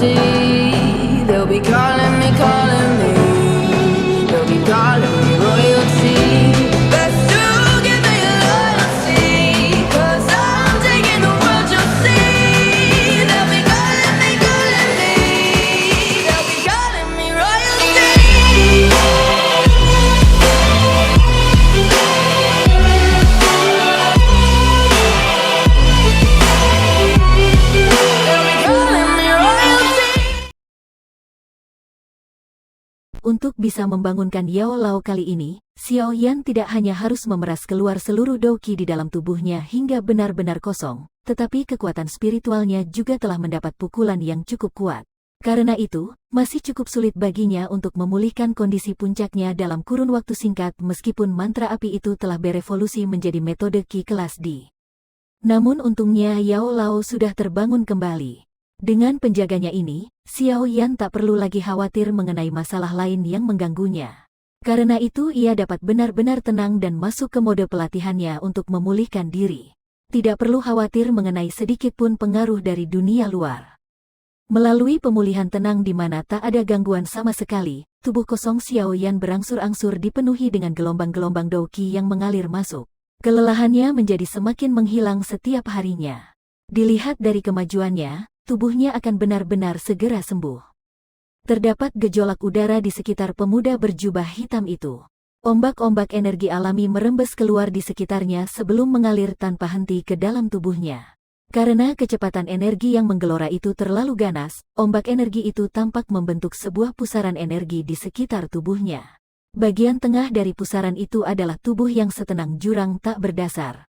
royalty. They'll be calling me, calling me. They'll be calling me royalty. Best to give me loyalty, 'cause I'm taking the world, you'll see. They'll be calling me, calling me. They'll be calling me royalty. Untuk bisa membangunkan Yao Lao kali ini, Xiao Yan tidak hanya harus memeras keluar seluruh Douqi di dalam tubuhnya hingga benar-benar kosong, tetapi kekuatan spiritualnya juga telah mendapat pukulan yang cukup kuat. Karena itu, masih cukup sulit baginya untuk memulihkan kondisi puncaknya dalam kurun waktu singkat meskipun mantra api itu telah berevolusi menjadi metode Qi kelas D. Namun untungnya Yao Lao sudah terbangun kembali. Dengan penjaganya ini, Xiao Yan tak perlu lagi khawatir mengenai masalah lain yang mengganggunya. Karena itu ia dapat benar-benar tenang dan masuk ke mode pelatihannya untuk memulihkan diri. Tidak perlu khawatir mengenai sedikit pun pengaruh dari dunia luar. Melalui pemulihan tenang di mana tak ada gangguan sama sekali, tubuh kosong Xiao Yan berangsur-angsur dipenuhi dengan gelombang-gelombang Douqi yang mengalir masuk. Kelelahannya menjadi semakin menghilang setiap harinya. Dilihat dari kemajuannya, tubuhnya akan benar-benar segera sembuh. Terdapat gejolak udara di sekitar pemuda berjubah hitam itu. Ombak-ombak energi alami merembes keluar di sekitarnya sebelum mengalir tanpa henti ke dalam tubuhnya. Karena kecepatan energi yang menggelora itu terlalu ganas, ombak energi itu tampak membentuk sebuah pusaran energi di sekitar tubuhnya. Bagian tengah dari pusaran itu adalah tubuh yang setenang jurang tak berdasar.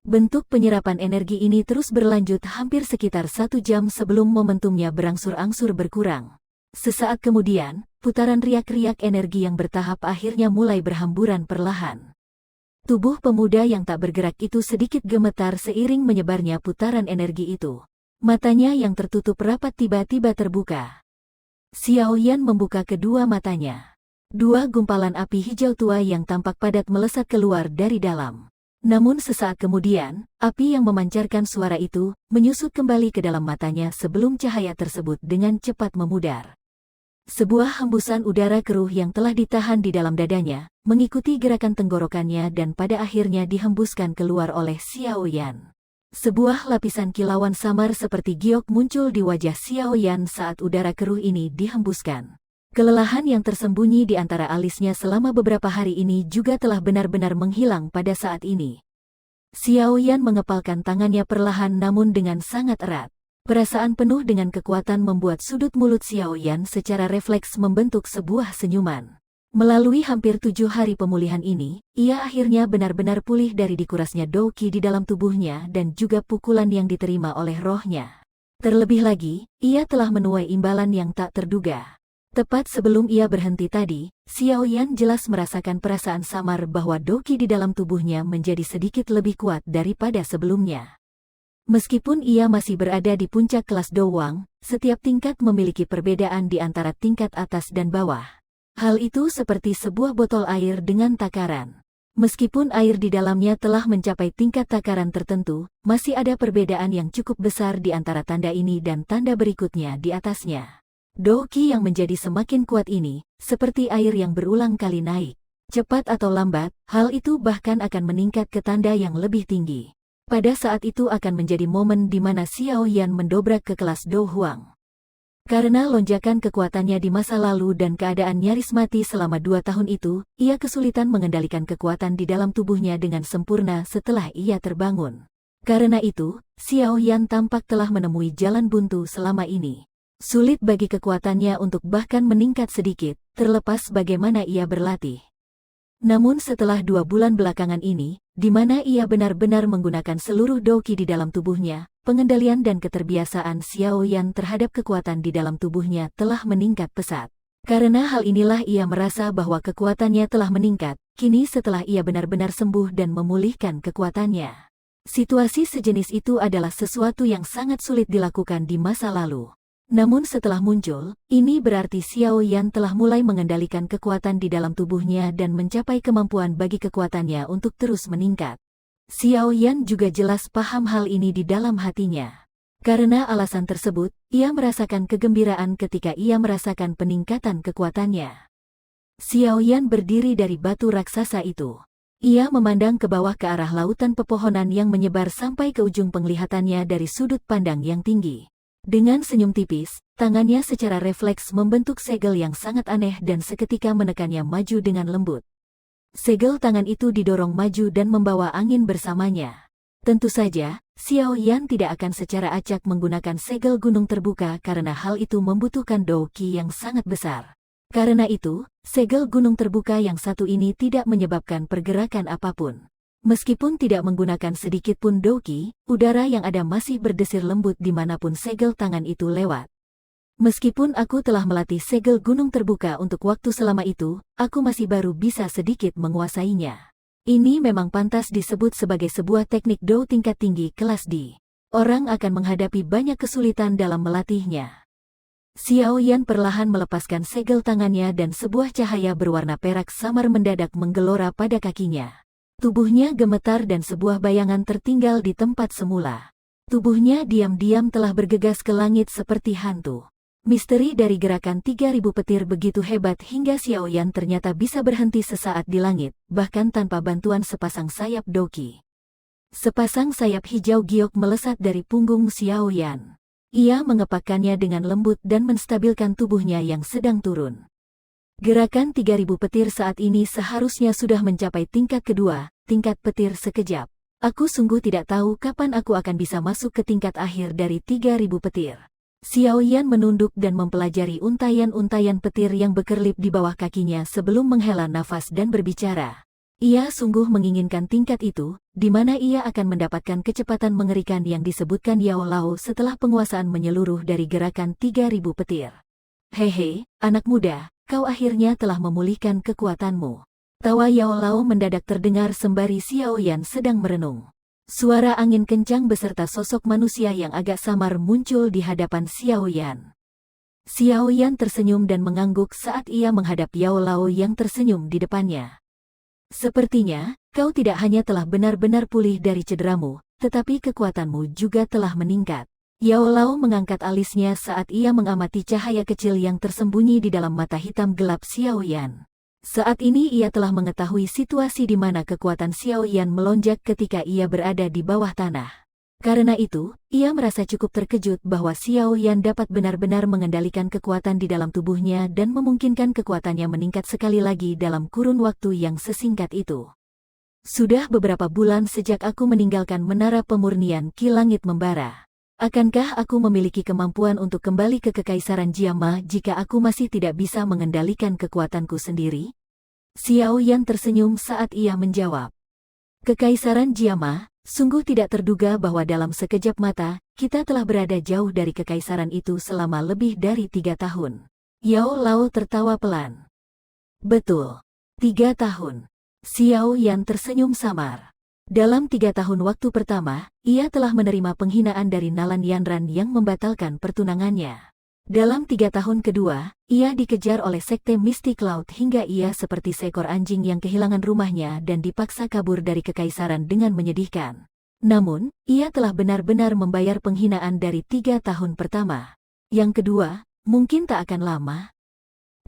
Bentuk penyerapan energi ini terus berlanjut hampir sekitar 1 jam sebelum momentumnya berangsur-angsur berkurang. Sesaat kemudian, putaran riak-riak energi yang bertahap akhirnya mulai berhamburan perlahan. Tubuh pemuda yang tak bergerak itu sedikit gemetar seiring menyebarnya putaran energi itu. Matanya yang tertutup rapat tiba-tiba terbuka. Xiao Yan membuka kedua matanya. 2 gumpalan api hijau tua yang tampak padat melesat keluar dari dalam. Namun sesaat kemudian, api yang memancarkan suara itu menyusut kembali ke dalam matanya sebelum cahaya tersebut dengan cepat memudar. Sebuah hembusan udara keruh yang telah ditahan di dalam dadanya, mengikuti gerakan tenggorokannya dan pada akhirnya dihembuskan keluar oleh Xiao Yan. Sebuah lapisan kilauan samar seperti giok muncul di wajah Xiao Yan saat udara keruh ini dihembuskan. Kelelahan yang tersembunyi di antara alisnya selama beberapa hari ini juga telah benar-benar menghilang pada saat ini. Xiao Yan mengepalkan tangannya perlahan namun dengan sangat erat. Perasaan penuh dengan kekuatan membuat sudut mulut Xiao Yan secara refleks membentuk sebuah senyuman. Melalui hampir 7 hari pemulihan ini, ia akhirnya benar-benar pulih dari dikurasnya Douqi di dalam tubuhnya dan juga pukulan yang diterima oleh rohnya. Terlebih lagi, ia telah menuai imbalan yang tak terduga. Tepat sebelum ia berhenti tadi, Xiao Yan jelas merasakan perasaan samar bahwa Douqi di dalam tubuhnya menjadi sedikit lebih kuat daripada sebelumnya. Meskipun ia masih berada di puncak kelas Douwang, setiap tingkat memiliki perbedaan di antara tingkat atas dan bawah. Hal itu seperti sebuah botol air dengan takaran. Meskipun air di dalamnya telah mencapai tingkat takaran tertentu, masih ada perbedaan yang cukup besar di antara tanda ini dan tanda berikutnya di atasnya. Douqi yang menjadi semakin kuat ini, seperti air yang berulang kali naik. Cepat atau lambat, hal itu bahkan akan meningkat ke tanda yang lebih tinggi. Pada saat itu akan menjadi momen di mana Xiao Yan mendobrak ke kelas Douhuang. Karena lonjakan kekuatannya di masa lalu dan keadaan nyaris mati selama 2 tahun itu, ia kesulitan mengendalikan kekuatan di dalam tubuhnya dengan sempurna setelah ia terbangun. Karena itu, Xiao Yan tampak telah menemui jalan buntu selama ini. Sulit bagi kekuatannya untuk bahkan meningkat sedikit, terlepas bagaimana ia berlatih. Namun setelah 2 bulan belakangan ini, di mana ia benar-benar menggunakan seluruh Douqi di dalam tubuhnya, pengendalian dan keterbiasaan Xiao Yan terhadap kekuatan di dalam tubuhnya telah meningkat pesat. Karena hal inilah ia merasa bahwa kekuatannya telah meningkat, kini setelah ia benar-benar sembuh dan memulihkan kekuatannya. Situasi sejenis itu adalah sesuatu yang sangat sulit dilakukan di masa lalu. Namun setelah muncul, ini berarti Xiao Yan telah mulai mengendalikan kekuatan di dalam tubuhnya dan mencapai kemampuan bagi kekuatannya untuk terus meningkat. Xiao Yan juga jelas paham hal ini di dalam hatinya. Karena alasan tersebut, ia merasakan kegembiraan ketika ia merasakan peningkatan kekuatannya. Xiao Yan berdiri dari batu raksasa itu. Ia memandang ke bawah ke arah lautan pepohonan yang menyebar sampai ke ujung penglihatannya dari sudut pandang yang tinggi. Dengan senyum tipis, tangannya secara refleks membentuk segel yang sangat aneh dan seketika menekannya maju dengan lembut. Segel tangan itu didorong maju dan membawa angin bersamanya. Tentu saja, Xiao Yan tidak akan secara acak menggunakan segel gunung terbuka karena hal itu membutuhkan Douqi yang sangat besar. Karena itu, segel gunung terbuka yang satu ini tidak menyebabkan pergerakan apapun. Meskipun tidak menggunakan sedikit pun Douqi, udara yang ada masih berdesir lembut dimanapun segel tangan itu lewat. Meskipun aku telah melatih segel gunung terbuka untuk waktu selama itu, aku masih baru bisa sedikit menguasainya. Ini memang pantas disebut sebagai sebuah teknik Do tingkat tinggi kelas D. Orang akan menghadapi banyak kesulitan dalam melatihnya. Xiao Yan perlahan melepaskan segel tangannya dan sebuah cahaya berwarna perak samar mendadak menggelora pada kakinya. Tubuhnya gemetar dan sebuah bayangan tertinggal di tempat semula. Tubuhnya diam-diam telah bergegas ke langit seperti hantu. Misteri dari gerakan 3000 petir begitu hebat hingga Xiao Yan ternyata bisa berhenti sesaat di langit, bahkan tanpa bantuan sepasang sayap Douqi. Sepasang sayap hijau giok melesat dari punggung Xiao Yan. Ia mengepakkannya dengan lembut dan menstabilkan tubuhnya yang sedang turun. Gerakan 3000 petir saat ini seharusnya sudah mencapai tingkat kedua, tingkat petir sekejap. Aku sungguh tidak tahu kapan aku akan bisa masuk ke tingkat akhir dari 3000 petir. Xiao Yan menunduk dan mempelajari untayan-untayan petir yang berkelip di bawah kakinya sebelum menghela nafas dan berbicara. Ia sungguh menginginkan tingkat itu, di mana ia akan mendapatkan kecepatan mengerikan yang disebutkan Yao Lao setelah penguasaan menyeluruh dari gerakan 3000 petir. Hehe, anak muda, kau akhirnya telah memulihkan kekuatanmu. Tawa Yao Lao mendadak terdengar sembari Xiao Yan sedang merenung. Suara angin kencang beserta sosok manusia yang agak samar muncul di hadapan Xiao Yan. Xiao Yan tersenyum dan mengangguk saat ia menghadap Yao Lao yang tersenyum di depannya. Sepertinya, kau tidak hanya telah benar-benar pulih dari cederamu, tetapi kekuatanmu juga telah meningkat. Yao Lao mengangkat alisnya saat ia mengamati cahaya kecil yang tersembunyi di dalam mata hitam gelap Xiao Yan. Saat ini ia telah mengetahui situasi di mana kekuatan Xiao Yan melonjak ketika ia berada di bawah tanah. Karena itu, ia merasa cukup terkejut bahwa Xiao Yan dapat benar-benar mengendalikan kekuatan di dalam tubuhnya dan memungkinkan kekuatannya meningkat sekali lagi dalam kurun waktu yang sesingkat itu. Sudah beberapa bulan sejak aku meninggalkan menara pemurnian Ki Langit Membara. Akankah aku memiliki kemampuan untuk kembali ke Kekaisaran Jiama jika aku masih tidak bisa mengendalikan kekuatanku sendiri? Xiao Yan tersenyum saat ia menjawab. Kekaisaran Jiama, sungguh tidak terduga bahwa dalam sekejap mata, kita telah berada jauh dari kekaisaran itu selama lebih dari 3 tahun. Yao Lao tertawa pelan. Betul. 3 tahun. Xiao Yan tersenyum samar. Dalam 3 tahun waktu pertama, ia telah menerima penghinaan dari Nalan Yanran yang membatalkan pertunangannya. Dalam 3 tahun kedua, ia dikejar oleh sekte Mystic Cloud hingga ia seperti seekor anjing yang kehilangan rumahnya dan dipaksa kabur dari kekaisaran dengan menyedihkan. Namun, ia telah benar-benar membayar penghinaan dari 3 tahun pertama. Yang kedua, mungkin tak akan lama.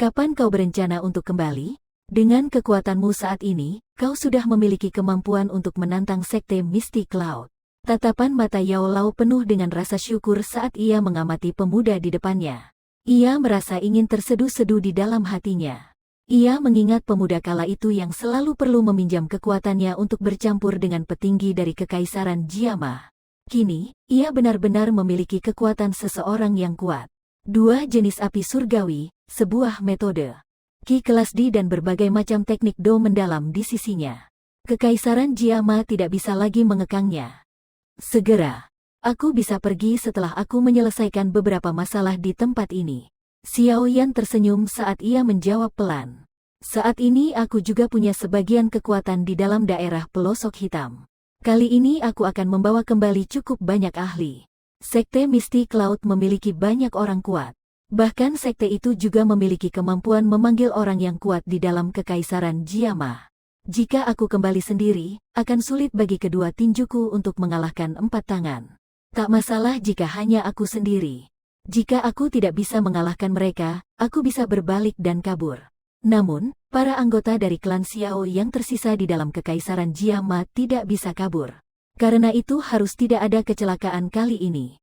Kapan kau berencana untuk kembali? Dengan kekuatanmu saat ini, kau sudah memiliki kemampuan untuk menantang sekte Mystic Cloud. Tatapan mata Yao Lao penuh dengan rasa syukur saat ia mengamati pemuda di depannya. Ia merasa ingin terseduh-seduh di dalam hatinya. Ia mengingat pemuda kala itu yang selalu perlu meminjam kekuatannya untuk bercampur dengan petinggi dari Kekaisaran Jiama. Kini, ia benar-benar memiliki kekuatan seseorang yang kuat. 2 jenis api surgawi, sebuah metode. Ki kelas D dan berbagai macam teknik Do mendalam di sisinya. Kekaisaran Jiama tidak bisa lagi mengekangnya. Segera, aku bisa pergi setelah aku menyelesaikan beberapa masalah di tempat ini. Xiao Yan tersenyum saat ia menjawab pelan. Saat ini aku juga punya sebagian kekuatan di dalam daerah pelosok hitam. Kali ini aku akan membawa kembali cukup banyak ahli. Sekte Mystic Cloud memiliki banyak orang kuat. Bahkan sekte itu juga memiliki kemampuan memanggil orang yang kuat di dalam Kekaisaran Jiama. Jika aku kembali sendiri, akan sulit bagi kedua tinjuku untuk mengalahkan 4 tangan. Tak masalah jika hanya aku sendiri. Jika aku tidak bisa mengalahkan mereka, aku bisa berbalik dan kabur. Namun, para anggota dari klan Xiao yang tersisa di dalam kekaisaran Jiama tidak bisa kabur. Karena itu harus tidak ada kecelakaan kali ini.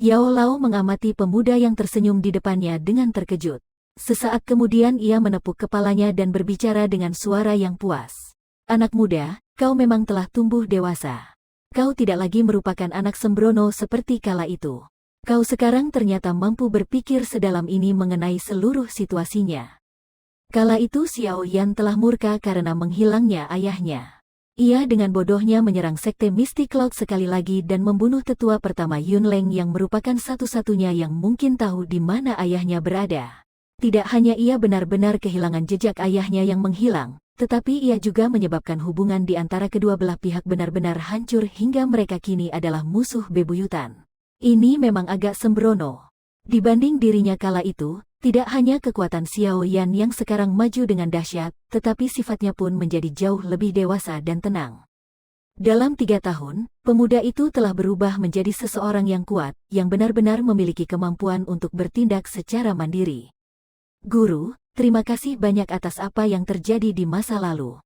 Yao Lao mengamati pemuda yang tersenyum di depannya dengan terkejut. Sesaat kemudian ia menepuk kepalanya dan berbicara dengan suara yang puas. Anak muda, kau memang telah tumbuh dewasa. Kau tidak lagi merupakan anak sembrono seperti kala itu. Kau sekarang ternyata mampu berpikir sedalam ini mengenai seluruh situasinya. Kala itu Xiao Yan telah murka karena menghilangnya ayahnya. Ia dengan bodohnya menyerang Sekte Mystic Cloud sekali lagi dan membunuh tetua pertama Yunleng yang merupakan satu-satunya yang mungkin tahu di mana ayahnya berada. Tidak hanya ia benar-benar kehilangan jejak ayahnya yang menghilang, tetapi ia juga menyebabkan hubungan di antara kedua belah pihak benar-benar hancur hingga mereka kini adalah musuh bebuyutan. Ini memang agak sembrono. Dibanding dirinya kala itu, tidak hanya kekuatan Xiao Yan yang sekarang maju dengan dahsyat, tetapi sifatnya pun menjadi jauh lebih dewasa dan tenang. Dalam 3 tahun, pemuda itu telah berubah menjadi seseorang yang kuat, yang benar-benar memiliki kemampuan untuk bertindak secara mandiri. Guru, terima kasih banyak atas apa yang terjadi di masa lalu.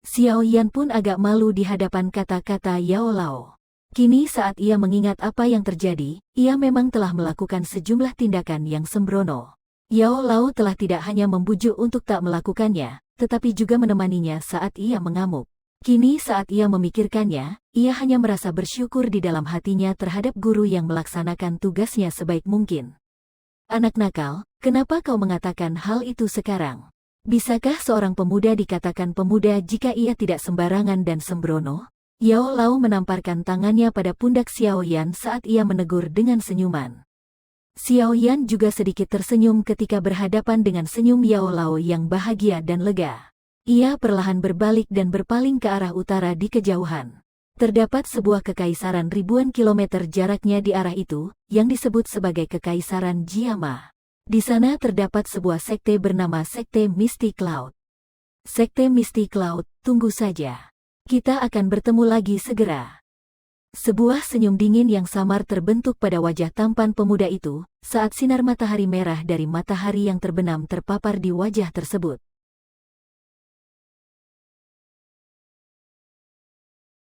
Xiao Yan pun agak malu di hadapan kata-kata Yao Lao. Kini saat ia mengingat apa yang terjadi, ia memang telah melakukan sejumlah tindakan yang sembrono. Yao Lao telah tidak hanya membujuk untuk tak melakukannya, tetapi juga menemaninya saat ia mengamuk. Kini saat ia memikirkannya, ia hanya merasa bersyukur di dalam hatinya terhadap guru yang melaksanakan tugasnya sebaik mungkin. Anak nakal, kenapa kau mengatakan hal itu sekarang? Bisakah seorang pemuda dikatakan pemuda jika ia tidak sembarangan dan sembrono? Yao Lao menamparkan tangannya pada pundak Xiao Yan saat ia menegur dengan senyuman. Xiao Yan juga sedikit tersenyum ketika berhadapan dengan senyum Yao Lao yang bahagia dan lega. Ia perlahan berbalik dan berpaling ke arah utara di kejauhan. Terdapat sebuah kekaisaran ribuan kilometer jaraknya di arah itu, yang disebut sebagai Kekaisaran Jiama. Di sana terdapat sebuah sekte bernama Sekte Mystic Cloud. Sekte Mystic Cloud, tunggu saja. Kita akan bertemu lagi segera. Sebuah senyum dingin yang samar terbentuk pada wajah tampan pemuda itu, saat sinar matahari merah dari matahari yang terbenam terpapar di wajah tersebut.